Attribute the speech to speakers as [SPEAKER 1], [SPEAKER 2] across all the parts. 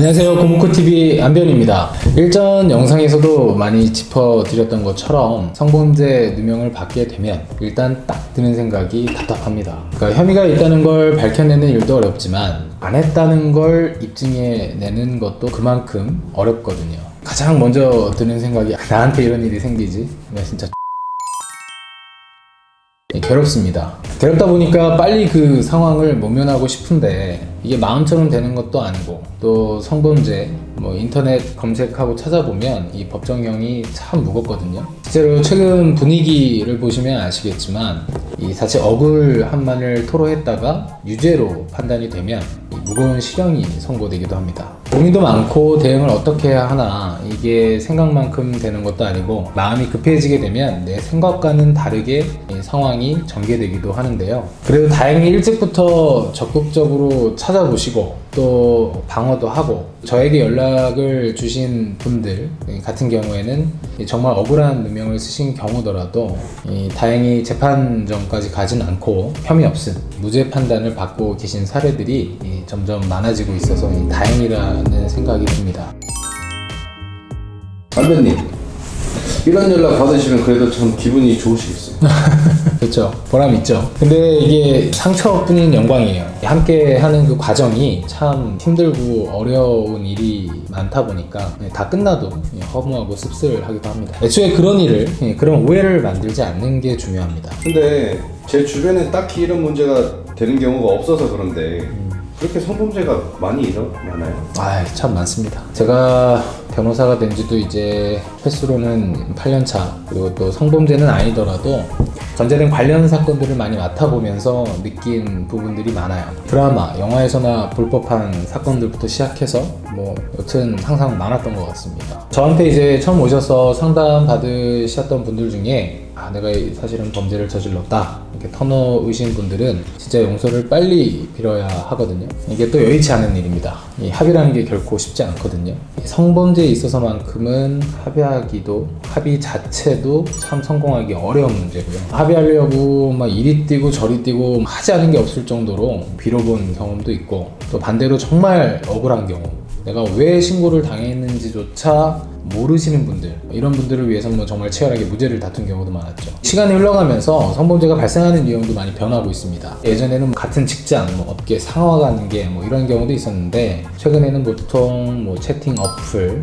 [SPEAKER 1] 안녕하세요, 고무코TV 안변입니다. 일전 영상에서도 많이 짚어드렸던 것처럼 성범죄 누명을 받게 되면 일단 딱 드는 생각이 답답합니다. 그러니까 혐의가 있다는 걸 밝혀내는 일도 어렵지만 안 했다는 걸 입증해내는 것도 그만큼 어렵거든요. 가장 먼저 드는 생각이 나한테 이런 일이 생기지? 나 진짜 괴롭습니다. 괴롭다 보니까 빨리 그 상황을 모면하고 싶은데 이게 마음처럼 되는 것도 아니고, 또 성범죄 인터넷 검색하고 찾아보면 이 법정형이 참 무겁거든요. 실제로 최근 분위기를 보시면 아시겠지만 이 자칫 억울함만을 토로했다가 유죄로 판단이 되면 무거운 실형이 선고되기도 합니다. 고민도 많고 대응을 어떻게 해야 하나, 이게 생각만큼 되는 것도 아니고 마음이 급해지게 되면 내 생각과는 다르게 이 상황이 전개되기도 하는데요. 그래도 다행히 일찍부터 적극적으로 찾아보시고 또 방어도 하고, 저에게 연락을 주신 분들 같은 경우에는 정말 억울한 누명을 쓰신 경우더라도 다행히 재판정까지 가진 않고 혐의 없음, 무죄 판단을 받고 계신 사례들이 점점 많아지고 있어서 다행이라는 생각이 듭니다.
[SPEAKER 2] 안변님, 이런 연락 받으시면 그래도 참 기분이 좋으시겠어요?
[SPEAKER 1] 그렇죠. 보람 있죠. 근데 이게 상처뿐인 영광이에요. 함께 하는 그 과정이 참 힘들고 어려운 일이 많다 보니까 다 끝나도 허무하고 씁쓸하기도 합니다. 애초에 그런 일을, 그런 오해를 만들지 않는 게 중요합니다.
[SPEAKER 2] 근데 제 주변에 딱히 이런 문제가 되는 경우가 없어서 그런데 그렇게 성범죄가 많이 일어나나요?
[SPEAKER 1] 참 많습니다. 제가 변호사가 된 지도 이제 횟수로는 8년차, 그리고 또 성범죄는 아니더라도 전제된 관련 사건들을 많이 맡아보면서 느낀 부분들이 많아요. 드라마, 영화에서나 볼 법한 사건들부터 시작해서 여튼 항상 많았던 것 같습니다. 저한테 이제 처음 오셔서 상담 받으셨던 분들 중에 내가 사실은 범죄를 저질렀다 이렇게 터놓으신 분들은 진짜 용서를 빨리 빌어야 하거든요. 이게 또 여의치 않은 일입니다. 이 합의라는 게 결코 쉽지 않거든요. 성범죄에 있어서만큼은 합의 자체도 참 성공하기 어려운 문제고요. 합의하려고 막 이리 뛰고 저리 뛰고 하지 않은 게 없을 정도로 빌어본 경험도 있고, 또 반대로 정말 억울한 경우, 내가 왜 신고를 당했는지조차 모르시는 분들, 이런 분들을 위해서 정말 치열하게 무죄를 다툰 경우도 많았죠. 시간이 흘러가면서 성범죄가 발생하는 유형도 많이 변하고 있습니다. 예전에는 같은 직장, 업계 상하가는 게 이런 경우도 있었는데, 최근에는 보통 채팅 어플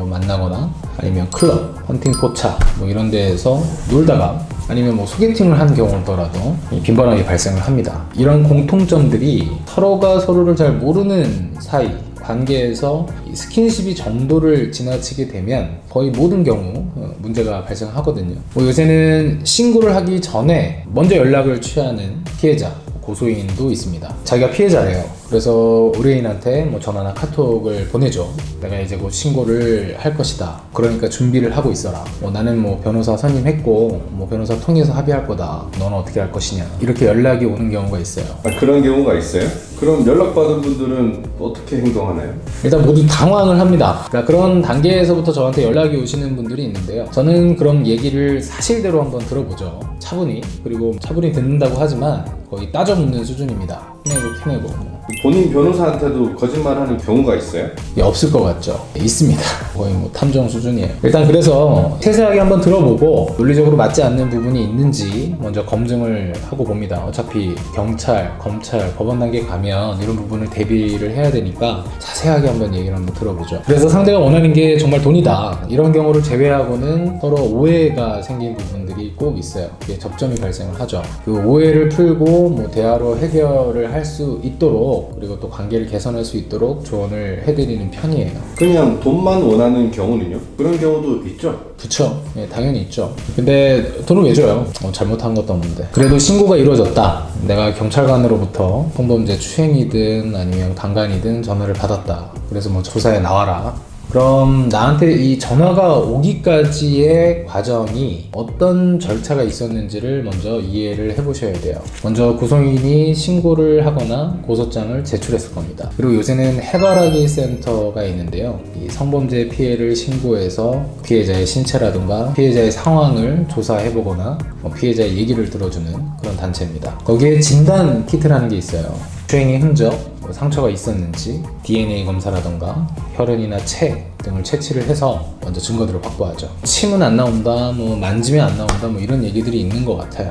[SPEAKER 1] 만나거나 아니면 클럽, 헌팅 포차 이런 데에서 놀다가 아니면 소개팅을 한 경우더라도 빈번하게 발생을 합니다. 이런 공통점들이 서로가 서로를 잘 모르는 사이 관계에서 스킨십이 정도를 지나치게 되면 거의 모든 경우 문제가 발생하거든요. 요새는 신고를 하기 전에 먼저 연락을 취하는 피해자, 고소인도 있습니다. 자기가 피해자래요. 그래서 의뢰인한테 전화나 카톡을 보내죠. 내가 이제 곧 신고를 할 것이다. 그러니까 준비를 하고 있어라. 나는 변호사 선임했고 변호사 통해서 합의할 거다. 너는 어떻게 할 것이냐. 이렇게 연락이 오는 경우가 있어요.
[SPEAKER 2] 그런 경우가 있어요? 그럼 연락받은 분들은 어떻게 행동하나요?
[SPEAKER 1] 일단 모두 당황을 합니다. 그러니까 그런 단계에서부터 저한테 연락이 오시는 분들이 있는데요. 저는 그런 얘기를 사실대로 한번 들어보죠. 차분히. 그리고 차분히 듣는다고 하지만 거의 따져 묻는 수준입니다. 티내고
[SPEAKER 2] 본인 변호사한테도 거짓말하는 경우가 있어요?
[SPEAKER 1] 없을 것 같죠? 있습니다. 거의 탐정 수준이에요. 일단 그래서 세세하게 한번 들어보고 논리적으로 맞지 않는 부분이 있는지 먼저 검증을 하고 봅니다. 어차피 경찰, 검찰, 법원 단계 가면 이런 부분을 대비를 해야 되니까 자세하게 한번 얘기를 한번 들어보죠. 그래서 상대가 원하는 게 정말 돈이다, 이런 경우를 제외하고는 서로 오해가 생긴 부분들이 꼭 있어요. 이게 접점이 발생을 하죠. 그 오해를 풀고 대화로 해결을 할 수 있도록, 그리고 또 관계를 개선할 수 있도록 조언을 해드리는 편이에요.
[SPEAKER 2] 그냥 돈만 원하는 경우는요? 그런 경우도 있죠?
[SPEAKER 1] 그쵸. 당연히 있죠. 근데 돈을 왜 줘요? 잘못한 것도 없는데. 그래도 신고가 이루어졌다, 내가 경찰관으로부터 성범죄 추행이든 아니면 강간이든 전화를 받았다, 그래서 조사에 나와라. 그럼 나한테 이 전화가 오기까지의 과정이 어떤 절차가 있었는지를 먼저 이해를 해보셔야 돼요. 먼저 구성인이 신고를 하거나 고소장을 제출했을 겁니다. 그리고 요새는 해바라기 센터가 있는데요. 이 성범죄 피해를 신고해서 피해자의 신체라든가 피해자의 상황을 조사해보거나 피해자의 얘기를 들어주는 그런 단체입니다. 거기에 진단 키트라는 게 있어요. 추행의 흔적, 그 상처가 있었는지 DNA 검사라던가 혈흔이나 체 등을 채취를 해서 먼저 증거들을 확보하죠. 침은 안 나온다, 뭐 만지면 안 나온다, 뭐 이런 얘기들이 있는 것 같아요.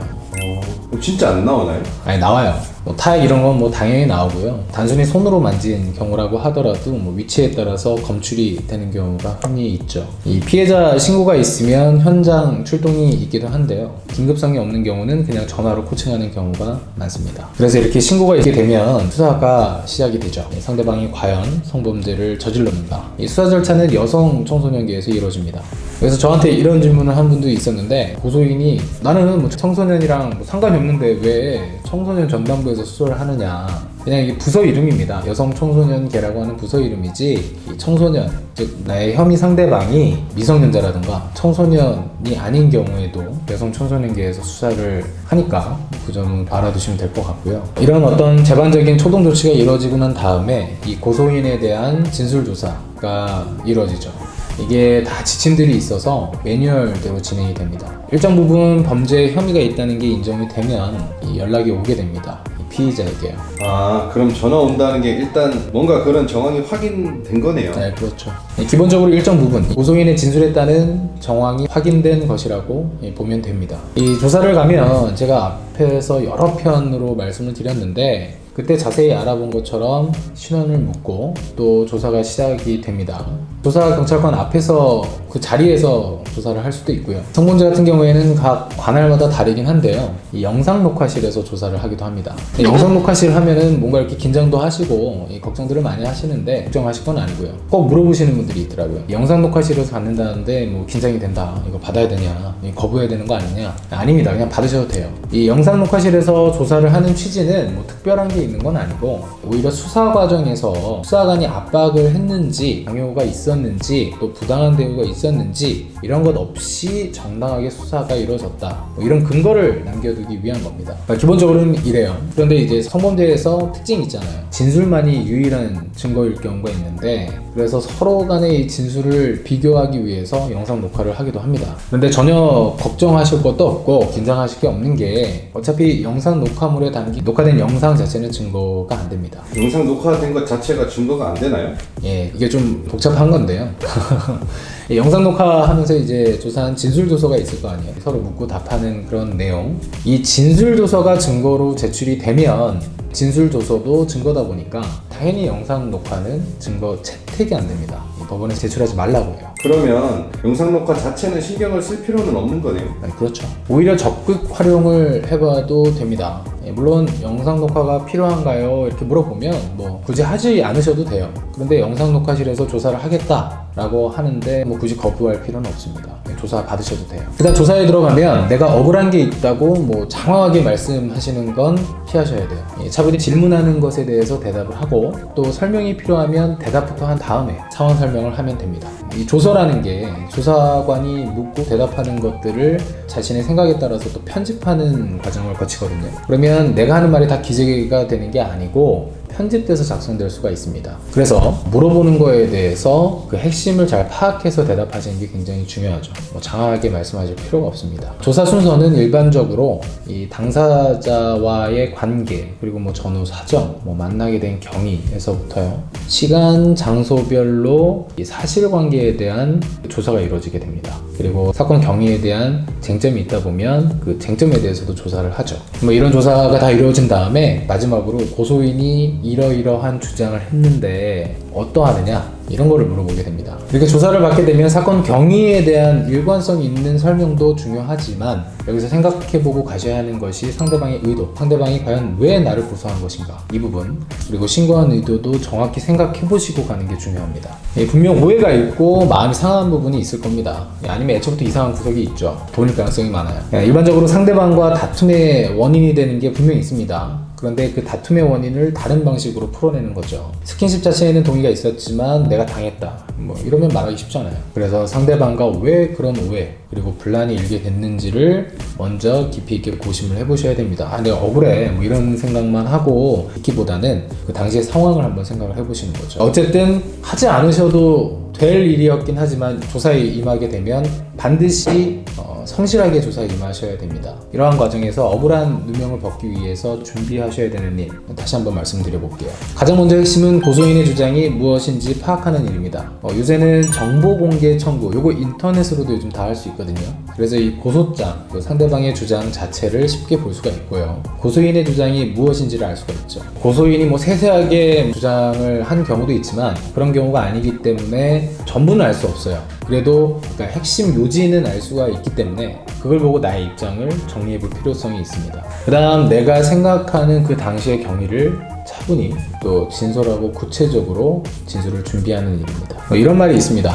[SPEAKER 2] 진짜 안 나오나요?
[SPEAKER 1] 아니, 나와요. 뭐 타액 이런 건 뭐 당연히 나오고요. 단순히 손으로 만진 경우라고 하더라도 뭐 위치에 따라서 검출이 되는 경우가 흔히 있죠. 이 피해자 신고가 있으면 현장 출동이 있기도 한데요. 긴급성이 없는 경우는 그냥 전화로 코칭하는 경우가 많습니다. 그래서 이렇게 신고가 있게 되면 수사가 시작이 되죠. 상대방이 과연 성범죄를 저질렀는가. 이 수사 절차는 여성 청소년계에서 이루어집니다. 그래서 저한테 이런 질문을 한 분도 있었는데, 고소인이 나는 뭐 청소년이랑 뭐 상관이 없는데 왜 청소년 전담부에서 수사를 하느냐. 그냥 이게 부서 이름입니다. 여성 청소년계라고 하는 부서 이름이지, 이 청소년, 즉 나의 혐의 상대방이 미성년자라든가 청소년이 아닌 경우에도 여성 청소년계에서 수사를 하니까 그 점은 알아두시면 될 것 같고요. 이런 어떤 재반적인 초동 조치가 이루어지고 난 다음에 이 고소인에 대한 진술 조사가 이루어지죠. 이게 다 지침들이 있어서 매뉴얼대로 진행이 됩니다. 일정 부분 범죄 혐의가 있다는 게 인정이 되면 이 연락이 오게 됩니다. 이 피의자에게요.
[SPEAKER 2] 아, 그럼 전화 온다는 게 일단 뭔가 그런 정황이 확인된 거네요.
[SPEAKER 1] 네, 그렇죠. 기본적으로 일정 부분 고소인의 진술에 따른 정황이 확인된 것이라고 보면 됩니다. 이 조사를 가면 제가 앞에서 여러 편으로 말씀을 드렸는데, 그때 자세히 알아본 것처럼 신원을 묻고 또 조사가 시작이 됩니다. 조사 경찰관 앞에서 그 자리에서 조사를 할 수도 있고요. 성범죄 같은 경우에는 각 관할마다 다르긴 한데요. 이 영상 녹화실에서 조사를 하기도 합니다. 영상 녹화실 하면은 뭔가 이렇게 긴장도 하시고 걱정들을 많이 하시는데, 걱정하실 건 아니고요. 꼭 물어보시는 분들이 있더라고요. 영상 녹화실에서 받는다는데 뭐 긴장이 된다, 이거 받아야 되냐, 거부해야 되는 거 아니냐. 아닙니다. 그냥 받으셔도 돼요. 이 영상 녹화실에서 조사를 하는 취지는 뭐 특별한 게 있는 건 아니고, 오히려 수사 과정에서 수사관이 압박을 했는지, 강요가 있었는지, 또 부당한 대우가 있었는지 이런 것 없이 정당하게 수사가 이루어졌다, 뭐 이런 근거를 남겨두기 위한 겁니다. 그러니까 기본적으로는 이래요. 그런데 이제 성범죄에서 특징이 있잖아요. 진술만이 유일한 증거일 경우가 있는데, 그래서 서로 간의 이 진술을 비교하기 위해서 영상 녹화를 하기도 합니다. 그런데 전혀 걱정하실 것도 없고 긴장하실 게 없는 게, 어차피 영상 녹화물에 녹화된 영상 자체는 증거가 안 됩니다.
[SPEAKER 2] 영상 녹화된 것 자체가 증거가 안 되나요?
[SPEAKER 1] 예, 이게 좀 복잡한 건데요. 영상 녹화하면서 이제 조사한 진술 조서가 있을 거 아니에요. 서로 묻고 답하는 그런 내용. 이 진술 조서가 증거로 제출이 되면 진술 조서도 증거다 보니까 당연히 영상 녹화는 증거 채택이 안 됩니다. 법원에 제출하지 말라고 해요.
[SPEAKER 2] 그러면 영상 녹화 자체는 신경을 쓸 필요는 없는 거네요.
[SPEAKER 1] 네, 그렇죠. 오히려 적극 활용을 해봐도 됩니다. 물론 영상 녹화가 필요한가요? 이렇게 물어보면 뭐 굳이 하지 않으셔도 돼요. 그런데 영상 녹화실에서 조사를 하겠다라고 하는데 뭐 굳이 거부할 필요는 없습니다. 조사 받으셔도 돼요. 일단 조사에 들어가면 내가 억울한 게 있다고 뭐 장황하게 말씀하시는 건 피하셔야 돼요. 차분히 질문하는 것에 대해서 대답을 하고, 또 설명이 필요하면 대답부터 한 다음에 상황 설명을 하면 됩니다. 이 조서라는 게 조사관이 묻고 대답하는 것들을 자신의 생각에 따라서 또 편집하는 과정을 거치거든요. 그러면 내가 하는 말이 다 기재가 되는 게 아니고 편집돼서 작성될 수가 있습니다. 그래서 물어보는 거에 대해서 그 핵심을 잘 파악해서 대답하시는 게 굉장히 중요하죠. 뭐 장황하게 말씀하실 필요가 없습니다. 조사 순서는 일반적으로 이 당사자와의 관계, 그리고 뭐 전후 사정, 뭐 만나게 된 경위에서부터요, 시간, 장소별로 이 사실관계에 대한 조사가 이루어지게 됩니다. 그리고 사건 경위에 대한 쟁점이 있다 보면 그 쟁점에 대해서도 조사를 하죠. 뭐 이런 조사가 다 이루어진 다음에 마지막으로 고소인이 이러이러한 주장을 했는데 어떠하느냐, 이런 거를 물어보게 됩니다. 이렇게 조사를 받게 되면 사건 경위에 대한 일관성 있는 설명도 중요하지만, 여기서 생각해보고 가셔야 하는 것이 상대방의 의도, 상대방이 과연 왜 나를 고소한 것인가, 이 부분, 그리고 신고한 의도도 정확히 생각해보시고 가는 게 중요합니다. 분명 오해가 있고 마음이 상한 부분이 있을 겁니다. 아니면 애초부터 이상한 구석이 있죠. 돈일 가능성이 많아요. 일반적으로 상대방과 다툼의 원인이 되는 게 분명히 있습니다. 그런데 그 다툼의 원인을 다른 방식으로 풀어내는 거죠. 스킨십 자체에는 동의가 있었지만 내가 당했다, 뭐 이러면 말하기 쉽잖아요. 그래서 상대방과 왜 그런 오해 그리고 분란이 일게 됐는지를 먼저 깊이 있게 고심을 해보셔야 됩니다. 아, 내가 억울해, 뭐 이런 생각만 하고 있기보다는 그 당시의 상황을 한번 생각을 해보시는 거죠. 어쨌든 하지 않으셔도 될 일이었긴 하지만 조사에 임하게 되면 반드시 성실하게 조사에 임하셔야 됩니다. 이러한 과정에서 억울한 누명을 벗기 위해서 준비하셔야 되는 일, 다시 한번 말씀드려 볼게요. 가장 먼저 핵심은 고소인의 주장이 무엇인지 파악하는 일입니다. 요새는 정보 공개 청구, 요거 인터넷으로도 요즘 다 할 수 있거든요. 그래서 이 고소장, 상대방의 주장 자체를 쉽게 볼 수가 있고요. 고소인의 주장이 무엇인지를 알 수가 있죠. 고소인이 뭐 세세하게 주장을 한 경우도 있지만 그런 경우가 아니기 때문에 전부는 알 수 없어요. 그래도 그러니까 핵심 요지는 알 수가 있기 때문에 그걸 보고 나의 입장을 정리해 볼 필요성이 있습니다. 그 다음 내가 생각하는 그 당시의 경위를 차분히 또 진솔하고 구체적으로 진술을 준비하는 일입니다. 이런 말이 있습니다.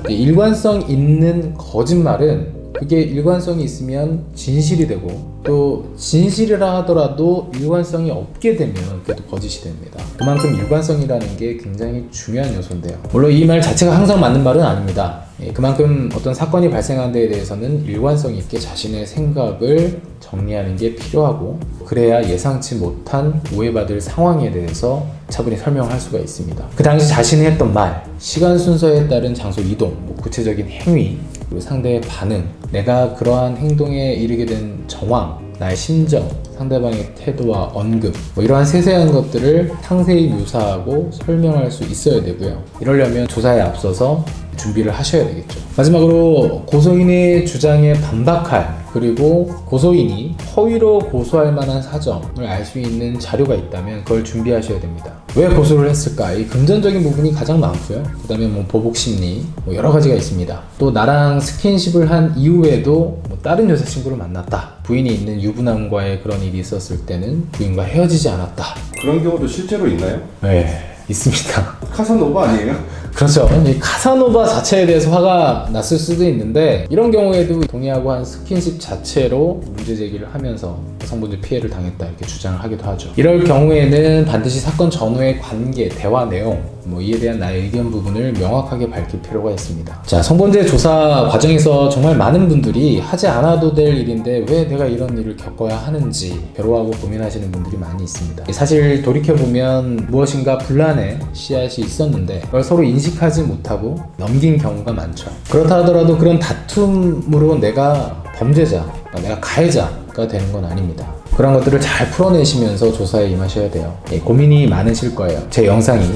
[SPEAKER 1] 일관성 있는 거짓말은 그게 일관성이 있으면 진실이 되고 또 진실이라 하더라도 일관성이 없게 되면 그게 또 거짓이 됩니다. 그만큼 일관성이라는 게 굉장히 중요한 요소인데요. 물론 이 말 자체가 항상 맞는 말은 아닙니다. 그만큼 어떤 사건이 발생한 데에 대해서는 일관성 있게 자신의 생각을 정리하는 게 필요하고 그래야 예상치 못한 오해받을 상황에 대해서 차분히 설명할 수가 있습니다. 그 당시 자신이 했던 말, 시간 순서에 따른 장소 이동, 구체적인 행위, 그리고 상대의 반응, 내가 그러한 행동에 이르게 된 정황, 나의 심정, 상대방의 태도와 언급 이러한 세세한 것들을 상세히 묘사하고 설명할 수 있어야 되고요. 이러려면 조사에 앞서서 준비를 하셔야 되겠죠. 마지막으로 고소인의 주장에 반박할 그리고 고소인이 허위로 고소할 만한 사정을 알 수 있는 자료가 있다면 그걸 준비하셔야 됩니다. 왜 고소를 했을까? 이 금전적인 부분이 가장 많고요. 그 다음에 보복 심리 여러 가지가 있습니다. 또 나랑 스킨십을 한 이후에도 다른 여자친구를 만났다. 부인이 있는 유부남과의 그런 일이 있었을 때는 부인과 헤어지지 않았다.
[SPEAKER 2] 그런 경우도 실제로 있나요?
[SPEAKER 1] 네, 있습니다.
[SPEAKER 2] 카사노바 아니에요?
[SPEAKER 1] 그렇죠. 이 카사노바 자체에 대해서 화가 났을 수도 있는데 이런 경우에도 동의하고 한 스킨십 자체로 문제 제기를 하면서 성범죄 피해를 당했다 이렇게 주장을 하기도 하죠. 이럴 경우에는 반드시 사건 전후의 관계, 대화 내용 이에 대한 나의 의견 부분을 명확하게 밝힐 필요가 있습니다. 자, 성범죄 조사 과정에서 정말 많은 분들이 하지 않아도 될 일인데 왜 내가 이런 일을 겪어야 하는지 괴로워하고 고민하시는 분들이 많이 있습니다. 사실 돌이켜보면 무엇인가 분란의 씨앗이 있었는데 그걸 서로 인식하지 못하고 넘긴 경우가 많죠. 그렇다 하더라도 그런 다툼으로 내가 범죄자, 내가 가해자가 되는 건 아닙니다. 그런 것들을 잘 풀어내시면서 조사에 임하셔야 돼요. 고민이 많으실 거예요. 제 영상이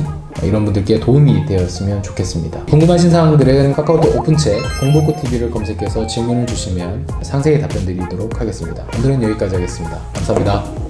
[SPEAKER 1] 이런 분들께 도움이 되었으면 좋겠습니다. 궁금하신 사항들은 카카오톡 오픈챗 공복구TV를 검색해서 질문을 주시면 상세히 답변 드리도록 하겠습니다. 오늘은 여기까지 하겠습니다. 감사합니다.